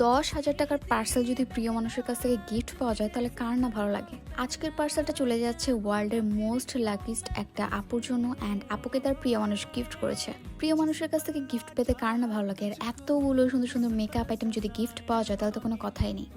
10,000 টাকার পার্সেল যদি প্রিয় মানুষের কাছ থেকে গিফট পাওয়া যায় তাহলে কার না ভালো লাগে। আজকের পার্সেলটা চলে যাচ্ছে ওয়ার্ল্ডের মোস্ট লাকিস্ট একটা আপুর জন্য, অ্যান্ড আপুকে তার প্রিয় মানুষ গিফট করেছে। প্রিয় মানুষের কাছ থেকে গিফট পেতে কার না ভালো লাগে, আর এতগুলো সুন্দর সুন্দর মেকআপ আইটেম যদি গিফট পাওয়া যায় তাহলে তো কোনো কথাই নেই।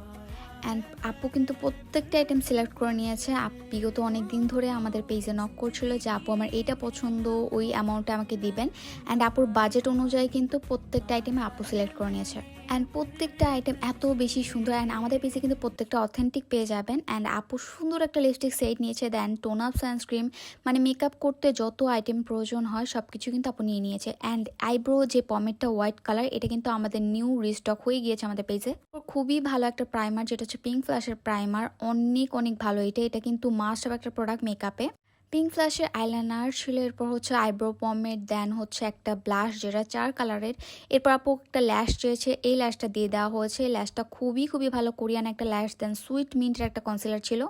অ্যান্ড আপু কিন্তু প্রত্যেকটা আইটেম সিলেক্ট করে নিয়েছে। বিগত অনেক দিন ধরে আমাদের পেজে নক করছিল যে আপু আমার এইটা পছন্দ, ওই অ্যামাউন্টে আমাকে দিবেন। অ্যান্ড আপুর বাজেট অনুযায়ী কিন্তু প্রত্যেকটা আইটেমে আপু সিলেক্ট করে নিয়েছে। অ্যান্ড প্রত্যেকটা আইটেম এত বেশি সুন্দর, অ্যান্ড আমাদের পেজে কিন্তু প্রত্যেকটা অথেন্টিক পেয়ে যাবেন। অ্যান্ড আপু সুন্দর একটা লিপস্টিক সেট নিয়েছে, দেন টোন আপ সানস্ক্রিন, মানে মেকআপ করতে যত আইটেম প্রয়োজন হয় সব কিছু কিন্তু আপু নিয়ে নিয়েছে। অ্যান্ড আইব্রো যে পমেটটা হোয়াইট কালার, এটা কিন্তু আমাদের নিউ রিস্টক হয়ে গিয়েছে আমাদের পেজে। খুবই ভালো একটা প্রাইমার, যেটা হচ্ছে পিঙ্ক ফ্ল্যাশের প্রাইমার, অনেক অনেক ভালো। এটা কিন্তু মাস্ট অফ একটা প্রোডাক্ট মেকআপে। পিঙ্ক ফ্ল্যাশের আইলাইনার ছিল, এরপর হচ্ছে আইব্রো পমেড, দেন হচ্ছে একটা ব্লাশ যেটা 4 কালারের। এরপর আপু একটা ল্যাশ চেয়েছে, এই ল্যাশটা দিয়ে দেওয়া হয়েছে। এই ল্যাশটা খুবই খুবই ভালো, কোরিয়ান একটা ল্যাশ। দেন সুইট মিন্টের একটা কনসিলার ছিল।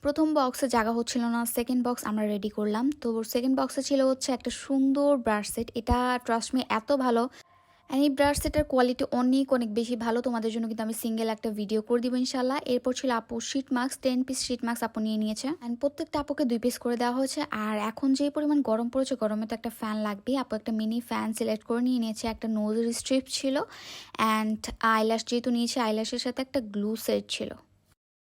প্রথম বক্সে জায়গা হচ্ছিল না, সেকেন্ড বক্স আমরা রেডি করলাম। তো সেকেন্ড বক্সে ছিল হচ্ছে একটা সুন্দর ব্রাশ সেট। এটা ট্রাস্ট মি এত ভালো, অ্যান্ড এই ব্রাশ সেটের কোয়ালিটি অনেক অনেক বেশি ভালো। তোমাদের জন্য কিন্তু আমি সিঙ্গেল একটা ভিডিও করে দিব ইনশাল্লাহ। এরপর ছিল আপু sheet mask, 10 piece sheet mask আপু নিয়ে নিয়েছে। অ্যান্ড প্রত্যেকটা আপুকে 2 পিস করে দেওয়া হয়েছে। আর এখন যে পরিমাণ গরম পড়েছে, গরমে তো একটা ফ্যান লাগবে। আপু একটা মিনি ফ্যান সিলেক্ট করে নিয়ে নিয়েছে। একটা নোজের স্ট্রিপ ছিল, অ্যান্ড আইল্যাশ যেহেতু নিয়েছে, আইল্যাশের সাথে একটা গ্লু সেট ছিল।